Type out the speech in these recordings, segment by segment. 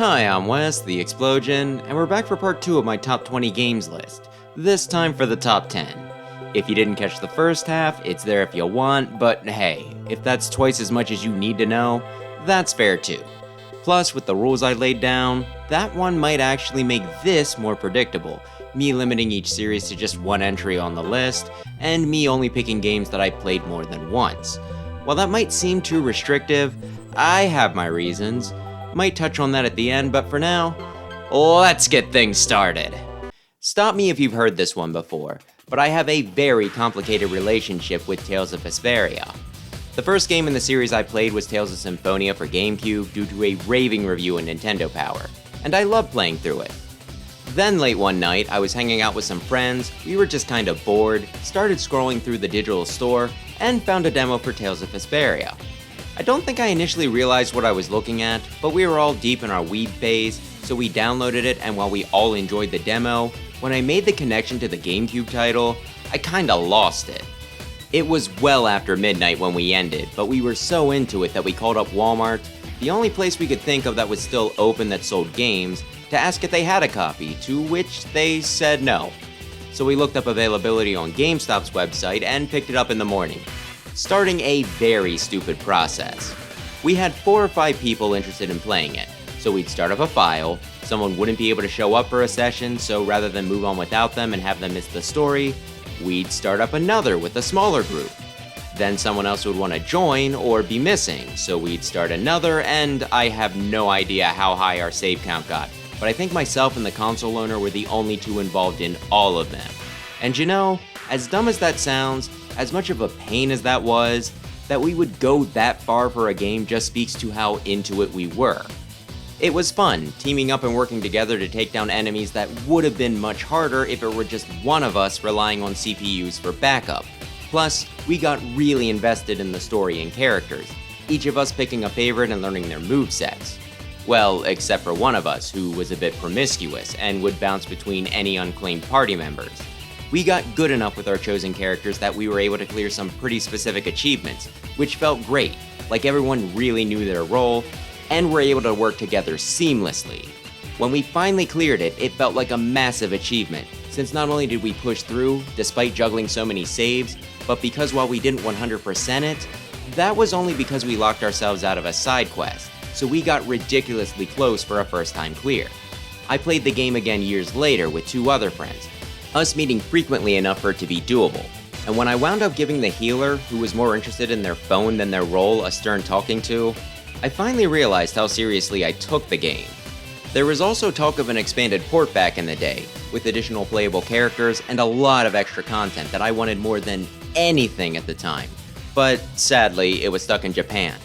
Hi, I'm Wes, the Explosion, and we're back for part 2 of my top 20 games list, this time for the top 10. If you didn't catch the first half, it's there if you want, but hey, if that's twice as much as you need to know, that's fair too. Plus, with the rules I laid down, that one might actually make this more predictable, me limiting each series to just one entry on the list, and me only picking games that I played more than once. While that might seem too restrictive, I have my reasons. Might touch on that at the end, but for now, let's get things started. Stop me if you've heard this one before, but I have a very complicated relationship with Tales of Vesperia. The first game in the series I played was Tales of Symphonia for GameCube due to a raving review in Nintendo Power, and I loved playing through it. Then late one night, I was hanging out with some friends, we were just kinda bored, started scrolling through the digital store, and found a demo for Tales of Vesperia. I don't think I initially realized what I was looking at, but we were all deep in our weeb phase, so we downloaded it, and while we all enjoyed the demo, when I made the connection to the GameCube title, I kinda lost it. It was well after midnight when we ended, but we were so into it that we called up Walmart, the only place we could think of that was still open that sold games, to ask if they had a copy, to which they said no. So we looked up availability on GameStop's website and picked it up in the morning, starting a very stupid process. We had 4 or 5 people interested in playing it, so we'd start up a file, someone wouldn't be able to show up for a session, so rather than move on without them and have them miss the story, we'd start up another with a smaller group. Then someone else would want to join or be missing, so we'd start another, and I have no idea how high our save count got, but I think myself and the console owner were the only 2 involved in all of them. And you know, as dumb as that sounds, as much of a pain as that was, that we would go that far for a game just speaks to how into it we were. It was fun, teaming up and working together to take down enemies that would have been much harder if it were just one of us relying on CPUs for backup. Plus, we got really invested in the story and characters, each of us picking a favorite and learning their movesets. Well, except for one of us, who was a bit promiscuous and would bounce between any unclaimed party members. We got good enough with our chosen characters that we were able to clear some pretty specific achievements, which felt great, like everyone really knew their role, and were able to work together seamlessly. When we finally cleared it, it felt like a massive achievement, since not only did we push through, despite juggling so many saves, but because while we didn't 100% it, that was only because we locked ourselves out of a side quest, so we got ridiculously close for a first time clear. I played the game again years later with 2 other friends, us meeting frequently enough for it to be doable, and when I wound up giving the healer, who was more interested in their phone than their role, a stern talking to, I finally realized how seriously I took the game. There was also talk of an expanded port back in the day, with additional playable characters and a lot of extra content that I wanted more than anything at the time, but sadly it was stuck in Japan.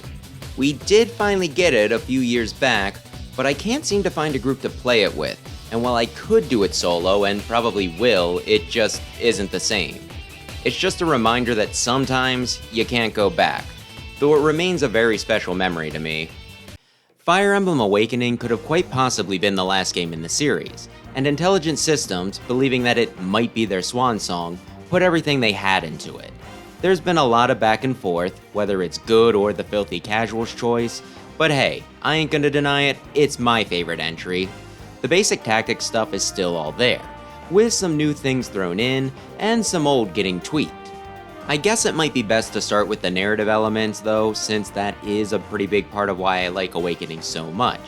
We did finally get it a few years back, but I can't seem to find a group to play it with, and while I could do it solo, and probably will, it just isn't the same. It's just a reminder that sometimes you can't go back, though it remains a very special memory to me. Fire Emblem Awakening could have quite possibly been the last game in the series, and Intelligent Systems, believing that it might be their swan song, put everything they had into it. There's been a lot of back and forth, whether it's good or the filthy casual's choice, but hey, I ain't gonna deny it, it's my favorite entry. The basic tactics stuff is still all there, with some new things thrown in, and some old getting tweaked. I guess it might be best to start with the narrative elements though, since that is a pretty big part of why I like Awakening so much.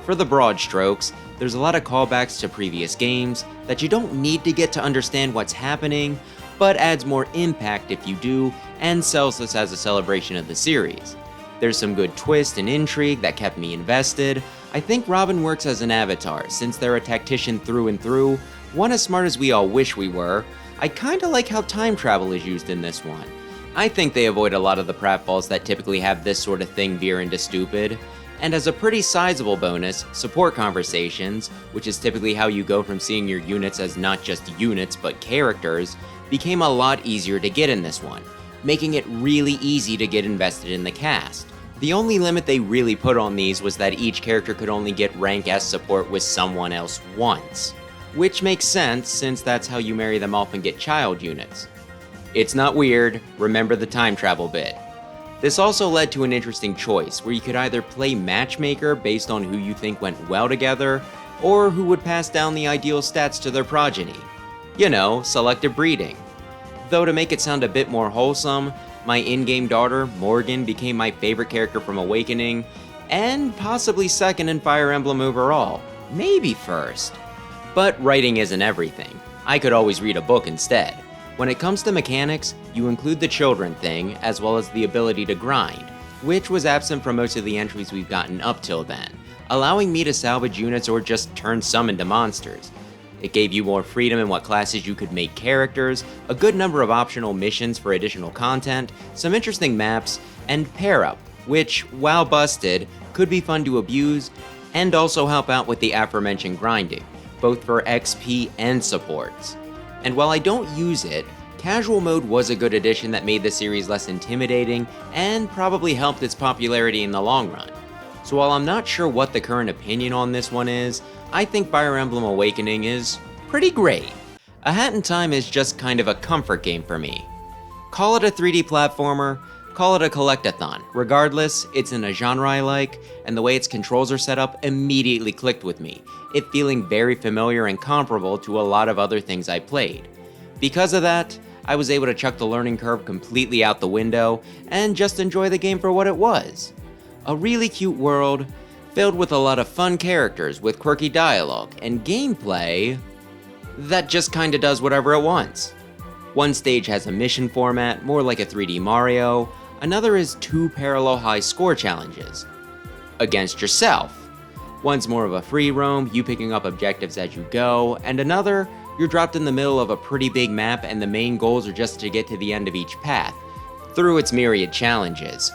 For the broad strokes, there's a lot of callbacks to previous games that you don't need to get to understand what's happening, but adds more impact if you do, and sells this as a celebration of the series. There's some good twist and intrigue that kept me invested. I think Robin works as an avatar, since they're a tactician through and through, one as smart as we all wish we were. I kinda like how time travel is used in this one. I think they avoid a lot of the pratfalls that typically have this sort of thing veer into stupid. And as a pretty sizable bonus, support conversations, which is typically how you go from seeing your units as not just units but characters, became a lot easier to get in this one, making it really easy to get invested in the cast. The only limit they really put on these was that each character could only get rank S support with someone else once. Which makes sense, since that's how you marry them off and get child units. It's not weird, remember the time travel bit. This also led to an interesting choice, where you could either play matchmaker based on who you think went well together, or who would pass down the ideal stats to their progeny. You know, selective breeding. Though to make it sound a bit more wholesome, my in-game daughter, Morgan, became my favorite character from Awakening, and possibly second in Fire Emblem overall. Maybe first. But writing isn't everything. I could always read a book instead. When it comes to mechanics, you include the children thing, as well as the ability to grind, which was absent from most of the entries we've gotten up till then, allowing me to salvage units or just turn some into monsters. It gave you more freedom in what classes you could make characters, a good number of optional missions for additional content, some interesting maps, and pair up, which, while busted, could be fun to abuse, and also help out with the aforementioned grinding, both for XP and supports. And while I don't use it, casual mode was a good addition that made the series less intimidating and probably helped its popularity in the long run. So while I'm not sure what the current opinion on this one is, I think Fire Emblem Awakening is pretty great. A Hat in Time is just kind of a comfort game for me. Call it a 3D platformer, call it a collectathon. Regardless, it's in a genre I like, and the way its controls are set up immediately clicked with me, it feeling very familiar and comparable to a lot of other things I played. Because of that, I was able to chuck the learning curve completely out the window and just enjoy the game for what it was. A really cute world, filled with a lot of fun characters with quirky dialogue and gameplay that just kinda does whatever it wants. One stage has a mission format, more like a 3D Mario, another is 2 parallel high score challenges against yourself. One's more of a free roam, you picking up objectives as you go, and another, you're dropped in the middle of a pretty big map and the main goals are just to get to the end of each path, through its myriad challenges.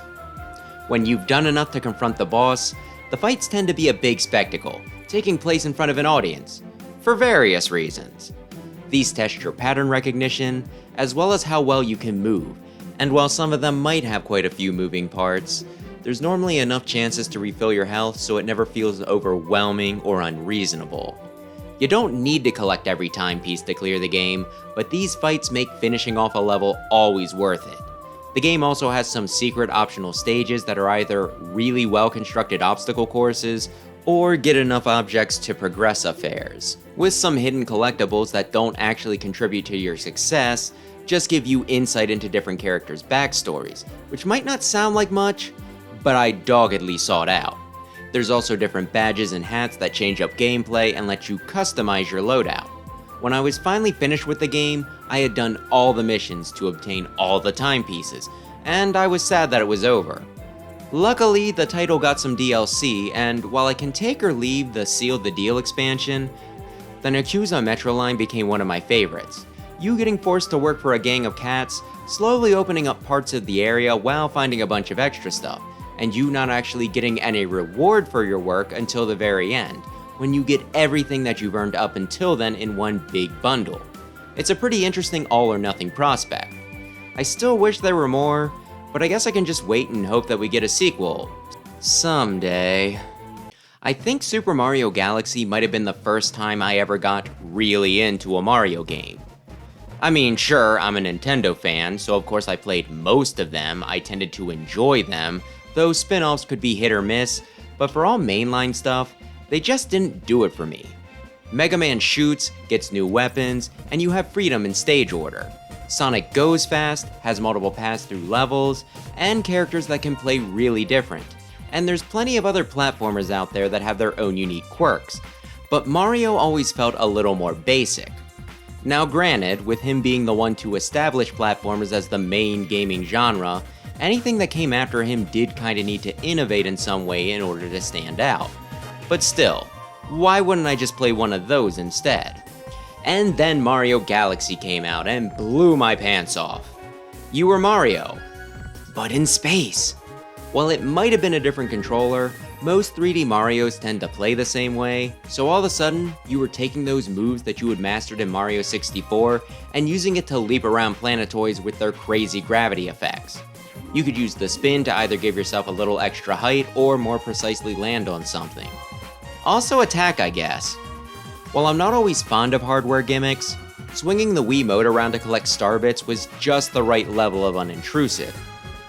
When you've done enough to confront the boss, the fights tend to be a big spectacle, taking place in front of an audience, for various reasons. These test your pattern recognition, as well as how well you can move, and while some of them might have quite a few moving parts, there's normally enough chances to refill your health so it never feels overwhelming or unreasonable. You don't need to collect every timepiece to clear the game, but these fights make finishing off a level always worth it. The game also has some secret optional stages that are either really well-constructed obstacle courses, or get enough objects to progress affairs, with some hidden collectibles that don't actually contribute to your success, just give you insight into different characters' backstories, which might not sound like much, but I doggedly sought out. There's also different badges and hats that change up gameplay and let you customize your loadout. When I was finally finished with the game, I had done all the missions to obtain all the timepieces, and I was sad that it was over. Luckily, the title got some DLC, and while I can take or leave the Seal the Deal expansion, the Nakusa Metro line became one of my favorites. You getting forced to work for a gang of cats, slowly opening up parts of the area while finding a bunch of extra stuff, and you not actually getting any reward for your work until the very end, when you get everything that you've earned up until then in one big bundle. It's a pretty interesting all-or-nothing prospect. I still wish there were more, but I guess I can just wait and hope that we get a sequel. Someday. I think Super Mario Galaxy might have been the first time I ever got really into a Mario game. I mean, sure, I'm a Nintendo fan, so of course I played most of them, I tended to enjoy them, though spin-offs could be hit or miss, but for all mainline stuff, they just didn't do it for me. Mega Man shoots, gets new weapons, and you have freedom in stage order. Sonic goes fast, has multiple pass-through levels, and characters that can play really different. And there's plenty of other platformers out there that have their own unique quirks, but Mario always felt a little more basic. Now granted, with him being the one to establish platformers as the main gaming genre, anything that came after him did kinda need to innovate in some way in order to stand out. But still, why wouldn't I just play one of those instead? And then Mario Galaxy came out and blew my pants off. You were Mario, but in space. While it might have been a different controller, most 3D Marios tend to play the same way, so all of a sudden, you were taking those moves that you had mastered in Mario 64 and using it to leap around planetoids with their crazy gravity effects. You could use the spin to either give yourself a little extra height or more precisely land on something. Also attack, I guess. While I'm not always fond of hardware gimmicks, swinging the Wiimote around to collect star bits was just the right level of unintrusive.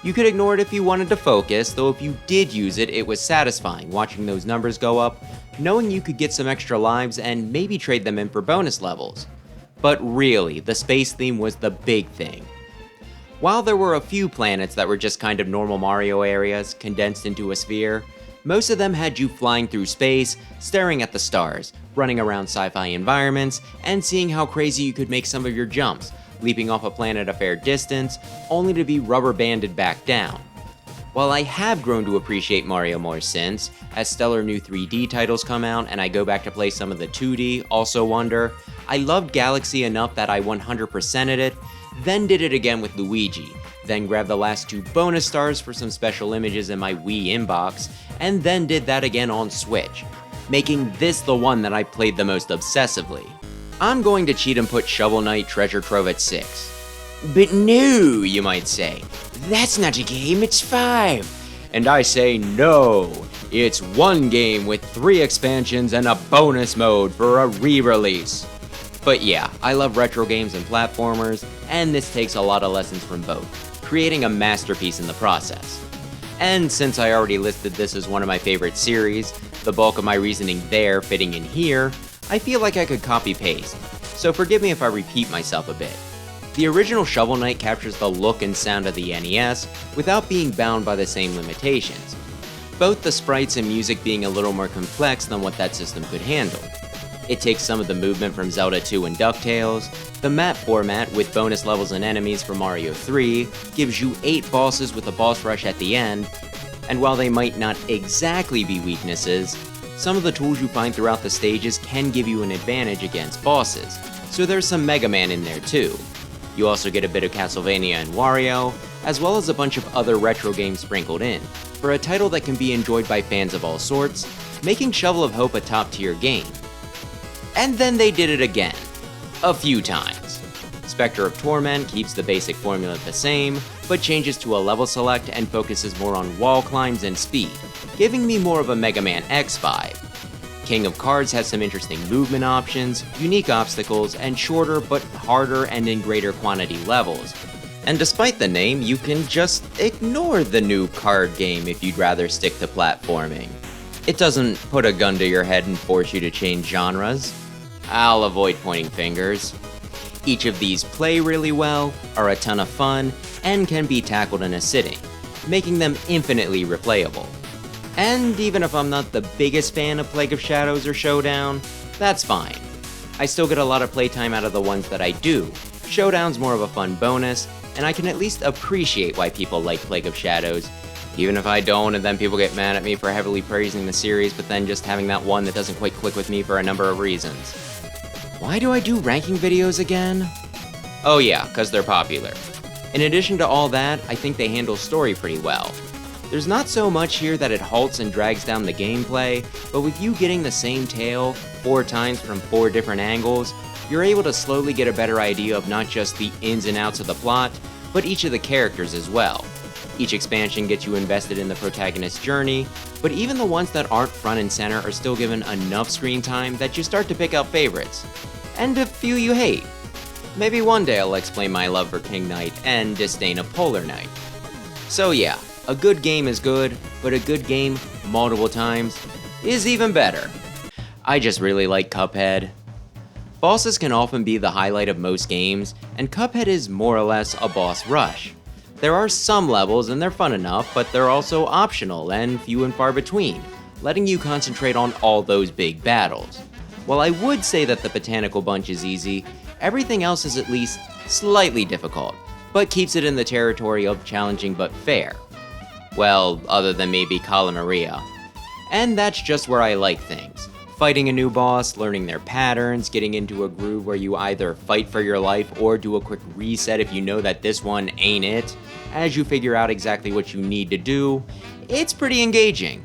You could ignore it if you wanted to focus, though if you did use it, it was satisfying watching those numbers go up, knowing you could get some extra lives and maybe trade them in for bonus levels. But really, the space theme was the big thing. While there were a few planets that were just kind of normal Mario areas, condensed into a sphere, most of them had you flying through space, staring at the stars, running around sci-fi environments, and seeing how crazy you could make some of your jumps, leaping off a planet a fair distance, only to be rubber banded back down. While I have grown to appreciate Mario more since, as stellar new 3D titles come out and I go back to play some of the 2D, also Wonder, I loved Galaxy enough that I 100%ed it, then did it again with Luigi, then grabbed the last 2 bonus stars for some special images in my Wii inbox, and then did that again on Switch, making this the one that I played the most obsessively. I'm going to cheat and put Shovel Knight Treasure Trove at 6. But no, you might say, that's not a game, it's 5. And I say no, it's one game with 3 expansions and a bonus mode for a re-release. But yeah, I love retro games and platformers, and this takes a lot of lessons from both, creating a masterpiece in the process. And since I already listed this as one of my favorite series, the bulk of my reasoning there fitting in here, I feel like I could copy-paste, so forgive me if I repeat myself a bit. The original Shovel Knight captures the look and sound of the NES without being bound by the same limitations, both the sprites and music being a little more complex than what that system could handle. It takes some of the movement from Zelda 2 and DuckTales, the map format with bonus levels and enemies from Mario 3 gives you 8 bosses with a boss rush at the end, and while they might not exactly be weaknesses, some of the tools you find throughout the stages can give you an advantage against bosses, so there's some Mega Man in there too. You also get a bit of Castlevania and Wario, as well as a bunch of other retro games sprinkled in, for a title that can be enjoyed by fans of all sorts, making Shovel of Hope a top tier game. And then they did it again. A few times. Spectre of Torment keeps the basic formula the same, but changes to a level select and focuses more on wall climbs and speed, giving me more of a Mega Man X vibe. King of Cards has some interesting movement options, unique obstacles, and shorter but harder and in greater quantity levels. And despite the name, you can just ignore the new card game if you'd rather stick to platforming. It doesn't put a gun to your head and force you to change genres. I'll avoid pointing fingers. Each of these play really well, are a ton of fun, and can be tackled in a sitting, making them infinitely replayable. And even if I'm not the biggest fan of Plague of Shadows or Showdown, that's fine. I still get a lot of playtime out of the ones that I do. Showdown's more of a fun bonus, and I can at least appreciate why people like Plague of Shadows, even if I don't and then people get mad at me for heavily praising the series but then just having that one that doesn't quite click with me for a number of reasons. Why do I do ranking videos again? Oh yeah, cause they're popular. In addition to all that, I think they handle story pretty well. There's not so much here that it halts and drags down the gameplay, but with you getting the same tale 4 times from 4 different angles, you're able to slowly get a better idea of not just the ins and outs of the plot, but each of the characters as well. Each expansion gets you invested in the protagonist's journey, but even the ones that aren't front and center are still given enough screen time that you start to pick out favorites. And a few you hate. Maybe one day I'll explain my love for King Knight and disdain of Polar Knight. So yeah, a good game is good, but a good game multiple times is even better. I just really like Cuphead. Bosses can often be the highlight of most games, and Cuphead is more or less a boss rush. There are some levels and they're fun enough, but they're also optional and few and far between, letting you concentrate on all those big battles. While I would say that the Botanical Bunch is easy, everything else is at least slightly difficult, but keeps it in the territory of challenging but fair. Well, other than maybe Kala Maria. And that's just where I like things. Fighting a new boss, learning their patterns, getting into a groove where you either fight for your life or do a quick reset if you know that this one ain't it, as you figure out exactly what you need to do, it's pretty engaging.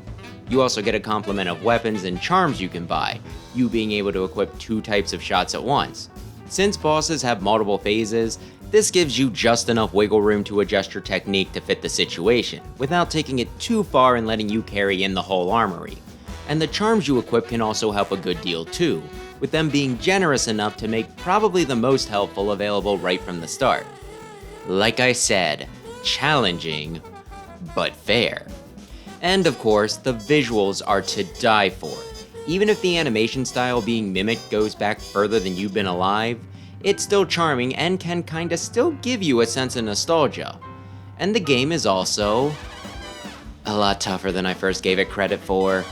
You also get a complement of weapons and charms you can buy, you being able to equip 2 types of shots at once. Since bosses have multiple phases, this gives you just enough wiggle room to adjust your technique to fit the situation, without taking it too far and letting you carry in the whole armory. And the charms you equip can also help a good deal too, with them being generous enough to make probably the most helpful available right from the start. Like I said, challenging, but fair. And of course, the visuals are to die for. Even if the animation style being mimicked goes back further than you've been alive, it's still charming and can kinda still give you a sense of nostalgia. And the game is also a lot tougher than I first gave it credit for.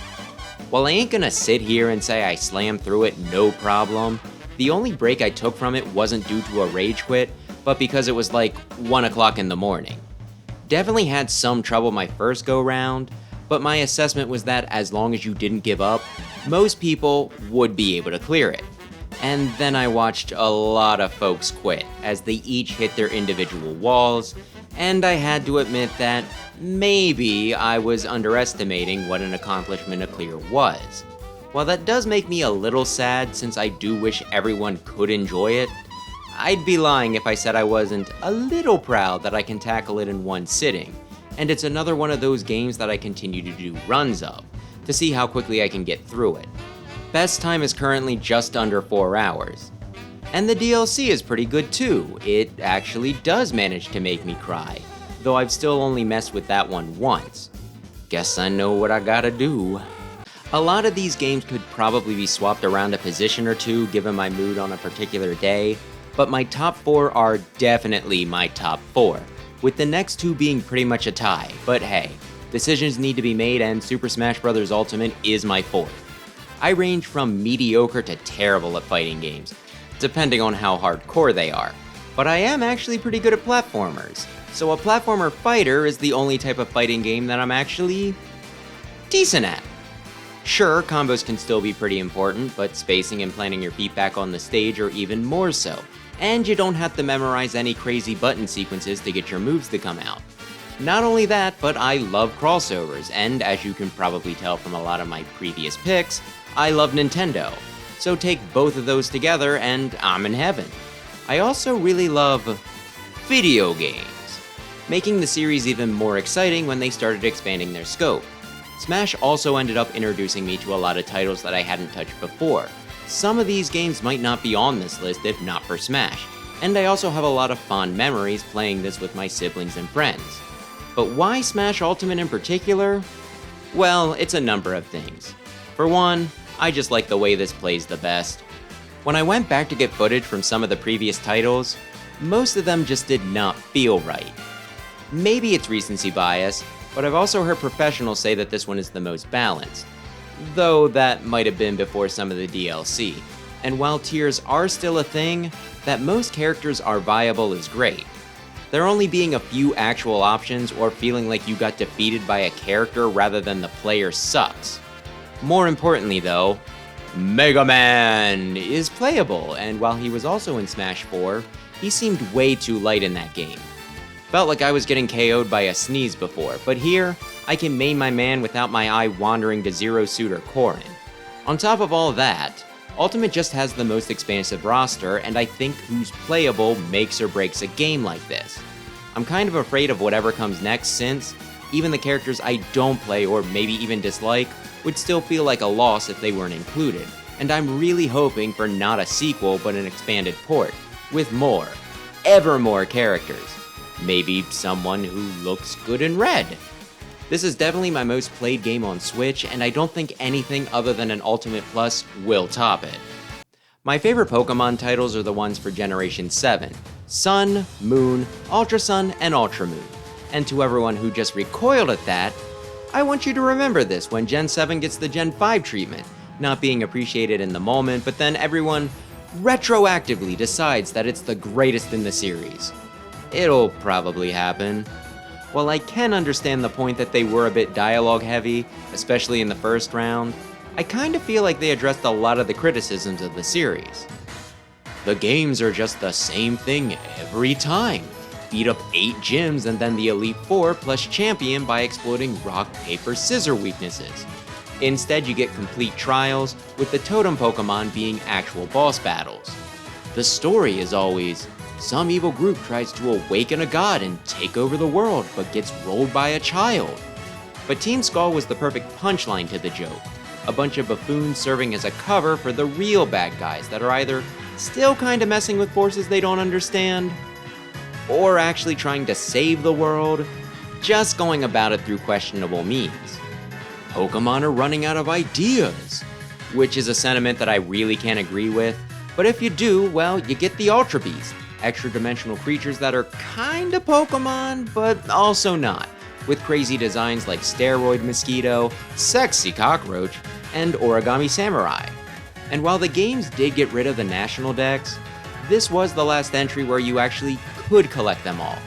While I ain't gonna sit here and say I slammed through it no problem, the only break I took from it wasn't due to a rage quit, but because it was like 1 o'clock in the morning. Definitely had some trouble my first go round, but my assessment was that as long as you didn't give up, most people would be able to clear it. And then I watched a lot of folks quit as they each hit their individual walls, and I had to admit that maybe I was underestimating what an accomplishment a clear was. While that does make me a little sad since I do wish everyone could enjoy it, I'd be lying if I said I wasn't a little proud that I can tackle it in one sitting, and it's another one of those games that I continue to do runs of, to see how quickly I can get through it. Best time is currently just under 4 hours. And the DLC is pretty good too, it actually does manage to make me cry, though I've still only messed with that one once. Guess I know what I gotta do. A lot of these games could probably be swapped around a position or two given my mood on a particular day, but my top 4 are definitely my top 4, with the next 2 being pretty much a tie, but hey, decisions need to be made and Super Smash Bros. Ultimate is my 4th. I range from mediocre to terrible at fighting games, depending on how hardcore they are, but I am actually pretty good at platformers, so a platformer fighter is the only type of fighting game that I'm actually decent at. Sure, combos can still be pretty important, but spacing and planting your feet back on the stage are even more so, and you don't have to memorize any crazy button sequences to get your moves to come out. Not only that, but I love crossovers, and as you can probably tell from a lot of my previous picks, I love Nintendo. So take both of those together and I'm in heaven. I also really love video games, making the series even more exciting when they started expanding their scope. Smash also ended up introducing me to a lot of titles that I hadn't touched before. Some of these games might not be on this list if not for Smash, and I also have a lot of fond memories playing this with my siblings and friends. But why Smash Ultimate in particular? Well, it's a number of things. For one, I just like the way this plays the best. When I went back to get footage from some of the previous titles, most of them just did not feel right. Maybe it's recency bias, but I've also heard professionals say that this one is the most balanced. Though that might have been before some of the DLC. And while tiers are still a thing, that most characters are viable is great. There only being a few actual options or feeling like you got defeated by a character rather than the player sucks. More importantly though, Mega Man is playable, and while he was also in Smash 4, he seemed way too light in that game. Felt like I was getting KO'd by a sneeze before, but here, I can main my man without my eye wandering to Zero Suit or Corrin. On top of all that, Ultimate just has the most expansive roster, and I think who's playable makes or breaks a game like this. I'm kind of afraid of whatever comes next since, even the characters I don't play or maybe even dislike would still feel like a loss if they weren't included, and I'm really hoping for not a sequel but an expanded port, with more, ever more characters. Maybe someone who looks good in red. This is definitely my most played game on Switch, and I don't think anything other than an Ultimate Plus will top it. My favorite Pokemon titles are the ones for Generation 7, Sun, Moon, Ultra Sun, and Ultra Moon. And to everyone who just recoiled at that, I want you to remember this when Gen 7 gets the Gen 5 treatment, not being appreciated in the moment, but then everyone retroactively decides that it's the greatest in the series. It'll probably happen. While I can understand the point that they were a bit dialogue heavy, especially in the first round, I kinda feel like they addressed a lot of the criticisms of the series. The games are just the same thing every time. Beat up 8 gyms and then the Elite 4 plus Champion by exploiting rock, paper, scissor weaknesses. Instead, you get complete trials, with the totem Pokemon being actual boss battles. The story is always, some evil group tries to awaken a god and take over the world, but gets rolled by a child. But Team Skull was the perfect punchline to the joke, a bunch of buffoons serving as a cover for the real bad guys that are either still kinda messing with forces they don't understand, or actually trying to save the world, just going about it through questionable means. Pokemon are running out of ideas, which is a sentiment that I really can't agree with, but if you do, well, you get the Ultra Beast, extra-dimensional creatures that are kinda Pokemon, but also not, with crazy designs like Steroid Mosquito, Sexy Cockroach, and Origami Samurai. And while the games did get rid of the national decks, this was the last entry where you actually could collect them all,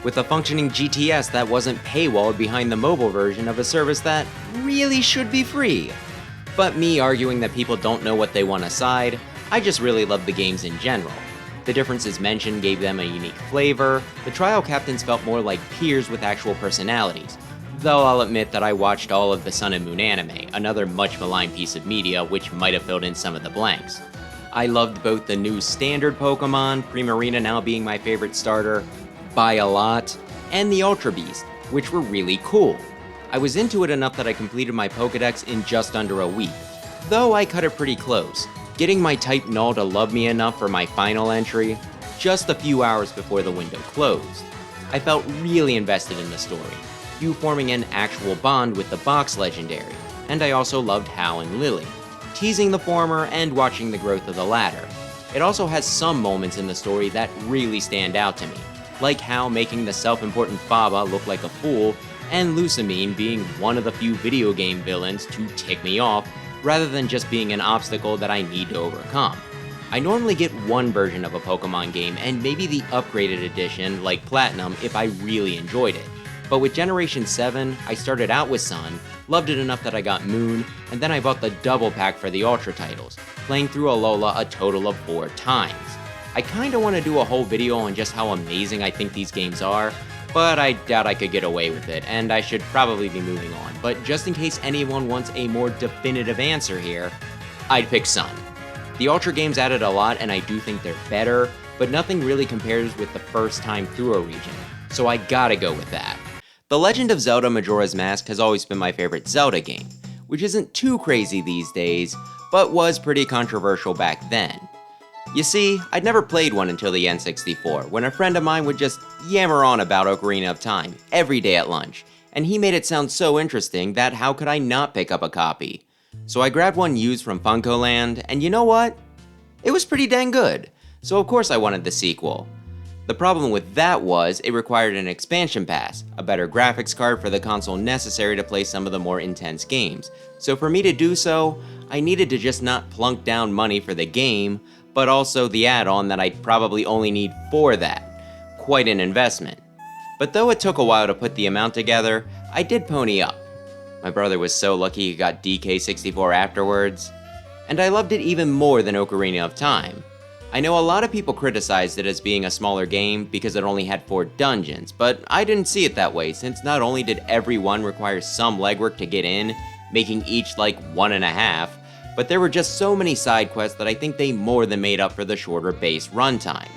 with a functioning GTS that wasn't paywalled behind the mobile version of a service that really should be free. But me arguing that people don't know what they want aside, I just really love the games in general. The differences mentioned gave them a unique flavor, the trial captains felt more like peers with actual personalities, though I'll admit that I watched all of the Sun and Moon anime, another much maligned piece of media which might have filled in some of the blanks. I loved both the new standard Pokemon, Primarina now being my favorite starter, by a lot, and the Ultra Beast, which were really cool. I was into it enough that I completed my Pokedex in just under a week, though I cut it pretty close, getting my type Null to love me enough for my final entry, just a few hours before the window closed. I felt really invested in the story, you forming an actual bond with the box legendary, and I also loved Hal and Lily, teasing the former and watching the growth of the latter. It also has some moments in the story that really stand out to me, like Hal making the self-important Baba look like a fool, and Lucamine being one of the few video game villains to tick me off, rather than just being an obstacle that I need to overcome. I normally get one version of a Pokemon game and maybe the upgraded edition, like Platinum, if I really enjoyed it. But with Generation 7, I started out with Sun, loved it enough that I got Moon, and then I bought the double pack for the Ultra titles, playing through Alola a total of 4 times. I kinda wanna do a whole video on just how amazing I think these games are, but I doubt I could get away with it, and I should probably be moving on. But just in case anyone wants a more definitive answer here, I'd pick Sun. The Ultra games added a lot, and I do think they're better, but nothing really compares with the first time through a region, so I gotta go with that. The Legend of Zelda Majora's Mask has always been my favorite Zelda game, which isn't too crazy these days, but was pretty controversial back then. You see, I'd never played one until the N64, when a friend of mine would just yammer on about Ocarina of Time every day at lunch, and he made it sound so interesting that how could I not pick up a copy? So I grabbed one used from Funkoland, and you know what? It was pretty dang good, so of course I wanted the sequel. The problem with that was it required an expansion pass, a better graphics card for the console necessary to play some of the more intense games. So for me to do so, I needed to just not plunk down money for the game, but also the add-on that I'd probably only need for that. Quite an investment. But though it took a while to put the amount together, I did pony up. My brother was so lucky he got DK64 afterwards, and I loved it even more than Ocarina of Time. I know a lot of people criticized it as being a smaller game because it only had 4 dungeons, but I didn't see it that way since not only did every one require some legwork to get in, making each like 1.5, but there were just so many side quests that I think they more than made up for the shorter base runtime.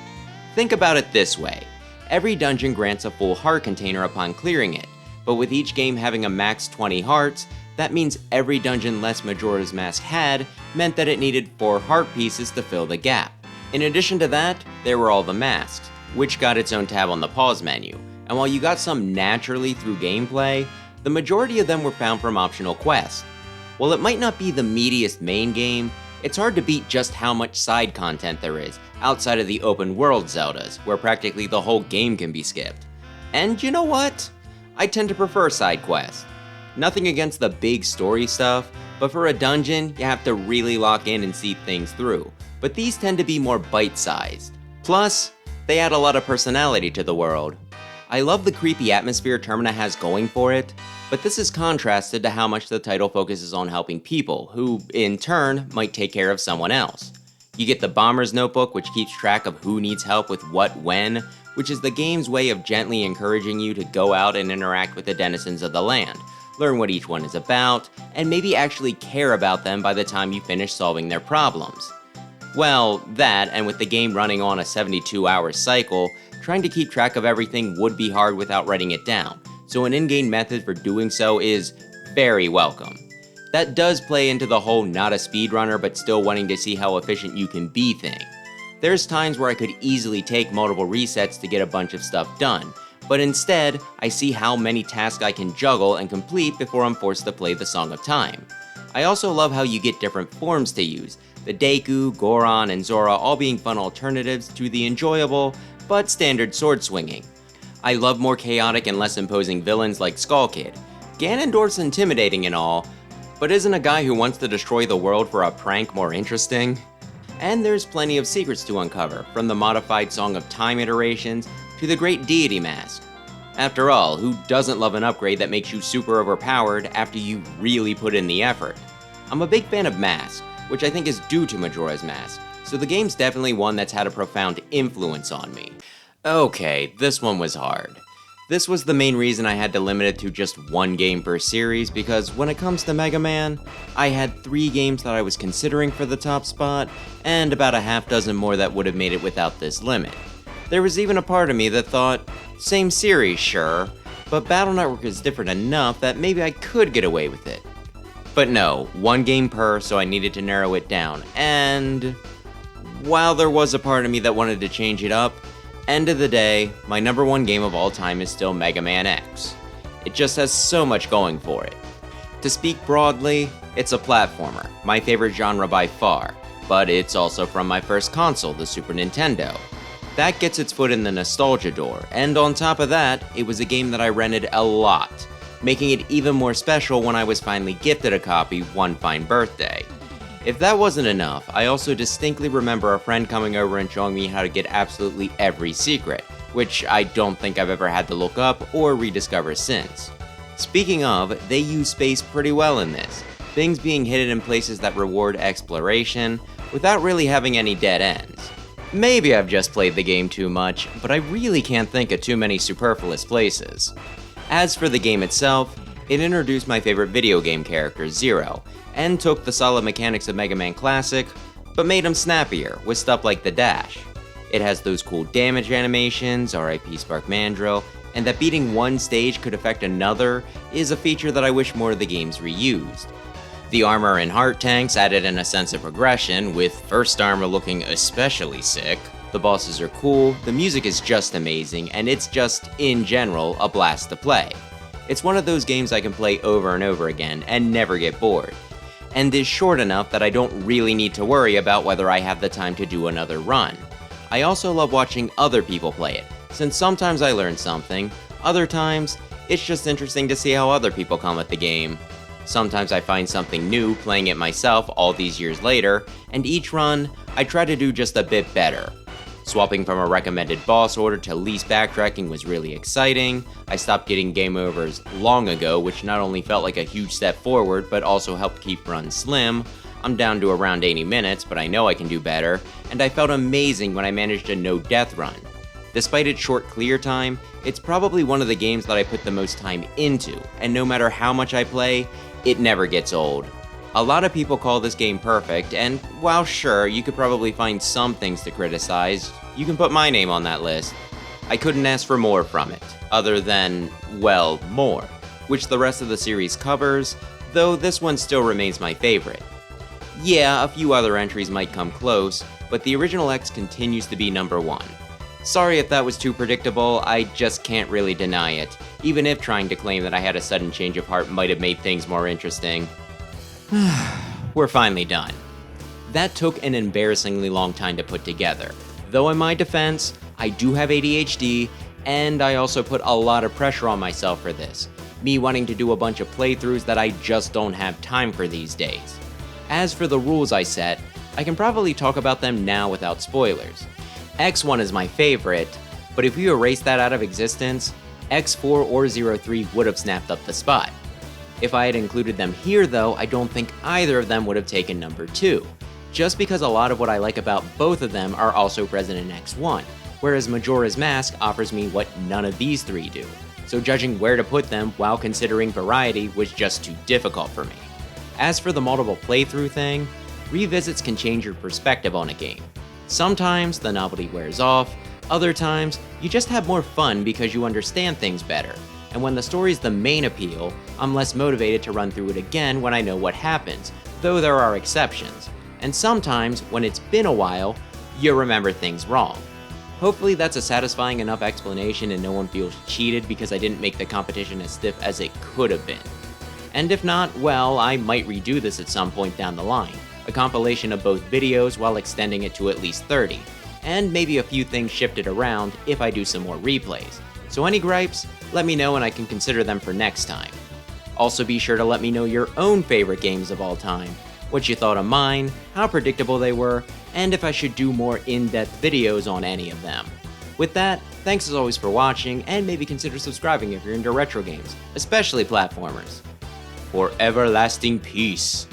Think about it this way, every dungeon grants a full heart container upon clearing it, but with each game having a max 20 hearts, that means every dungeon less Majora's Mask had meant that it needed 4 heart pieces to fill the gap. In addition to that, there were all the masks, which got its own tab on the pause menu, and while you got some naturally through gameplay, the majority of them were found from optional quests. While it might not be the meatiest main game, it's hard to beat just how much side content there is, outside of the open world Zeldas, where practically the whole game can be skipped. And you know what? I tend to prefer side quests. Nothing against the big story stuff, but for a dungeon, you have to really lock in and see things through. But these tend to be more bite-sized. Plus, they add a lot of personality to the world. I love the creepy atmosphere Termina has going for it, but this is contrasted to how much the title focuses on helping people, who, in turn, might take care of someone else. You get the Bomber's Notebook, which keeps track of who needs help with what when, which is the game's way of gently encouraging you to go out and interact with the denizens of the land, learn what each one is about, and maybe actually care about them by the time you finish solving their problems. Well, that, and with the game running on a 72-hour cycle, trying to keep track of everything would be hard without writing it down, so an in-game method for doing so is very welcome. That does play into the whole not a speedrunner but still wanting to see how efficient you can be thing. There's times where I could easily take multiple resets to get a bunch of stuff done, but instead, I see how many tasks I can juggle and complete before I'm forced to play the Song of Time. I also love how you get different forms to use, the Deku, Goron, and Zora all being fun alternatives to the enjoyable, but standard sword swinging. I love more chaotic and less imposing villains like Skull Kid. Ganondorf's intimidating and all, but isn't a guy who wants to destroy the world for a prank more interesting? And there's plenty of secrets to uncover, from the modified Song of Time iterations to the Great Deity Mask. After all, who doesn't love an upgrade that makes you super overpowered after you really put in the effort? I'm a big fan of Mask, which I think is due to Majora's Mask, so the game's definitely one that's had a profound influence on me. Okay, this one was hard. This was the main reason I had to limit it to just one game per series, because when it comes to Mega Man, I had 3 games that I was considering for the top spot, and about a half dozen more that would have made it without this limit. There was even a part of me that thought, same series, sure, but Battle Network is different enough that maybe I could get away with it. But no, 1 game per, so I needed to narrow it down, and while there was a part of me that wanted to change it up, end of the day, my number 1 game of all time is still Mega Man X. It just has so much going for it. To speak broadly, it's a platformer, my favorite genre by far, but it's also from my first console, the Super Nintendo. That gets its foot in the nostalgia door, and on top of that, it was a game that I rented a lot, making it even more special when I was finally gifted a copy one fine birthday. If that wasn't enough, I also distinctly remember a friend coming over and showing me how to get absolutely every secret, which I don't think I've ever had to look up or rediscover since. Speaking of, they use space pretty well in this, things being hidden in places that reward exploration, without really having any dead ends. Maybe I've just played the game too much, but I really can't think of too many superfluous places. As for the game itself, it introduced my favorite video game character, Zero, and took the solid mechanics of Mega Man Classic, but made them snappier, with stuff like the dash. It has those cool damage animations, RIP Spark Mandrill, and that beating one stage could affect another is a feature that I wish more of the games reused. The armor and heart tanks added in a sense of progression, with first armor looking especially sick. The bosses are cool, the music is just amazing, and it's just, in general, a blast to play. It's one of those games I can play over and over again and never get bored, and is short enough that I don't really need to worry about whether I have the time to do another run. I also love watching other people play it, since sometimes I learn something, other times, it's just interesting to see how other people come at the game. Sometimes I find something new playing it myself all these years later, and each run, I try to do just a bit better. Swapping from a recommended boss order to least backtracking was really exciting. I stopped getting game overs long ago, which not only felt like a huge step forward, but also helped keep runs slim. I'm down to around 80 minutes, but I know I can do better, and I felt amazing when I managed a no-death run. Despite its short clear time, it's probably one of the games that I put the most time into, and no matter how much I play, it never gets old. A lot of people call this game perfect, and while sure, you could probably find some things to criticize, you can put my name on that list. I couldn't ask for more from it, other than, well, more, which the rest of the series covers, though this one still remains my favorite. Yeah, a few other entries might come close, but the original X continues to be number 1. Sorry if that was too predictable, I just can't really deny it, even if trying to claim that I had a sudden change of heart might have made things more interesting. We're finally done. That took an embarrassingly long time to put together, though in my defense, I do have ADHD, and I also put a lot of pressure on myself for this, me wanting to do a bunch of playthroughs that I just don't have time for these days. As for the rules I set, I can probably talk about them now without spoilers. X1 is my favorite, but if you erase that out of existence, X4 or 03 would have snapped up the spot. If I had included them here though, I don't think either of them would have taken number 2, just because a lot of what I like about both of them are also present in X1, whereas Majora's Mask offers me what none of these 3 do, so judging where to put them while considering variety was just too difficult for me. As for the multiple playthrough thing, revisits can change your perspective on a game. Sometimes the novelty wears off, other times you just have more fun because you understand things better, and when the story's the main appeal, I'm less motivated to run through it again when I know what happens, though there are exceptions. And sometimes, when it's been a while, you remember things wrong. Hopefully that's a satisfying enough explanation and no one feels cheated because I didn't make the competition as stiff as it could have been. And if not, well, I might redo this at some point down the line, a compilation of both videos while extending it to at least 30, and maybe a few things shifted around if I do some more replays. So any gripes, let me know and I can consider them for next time. Also be sure to let me know your own favorite games of all time, what you thought of mine, how predictable they were, and if I should do more in-depth videos on any of them. With that, thanks as always for watching, and maybe consider subscribing if you're into retro games, especially platformers. For everlasting peace.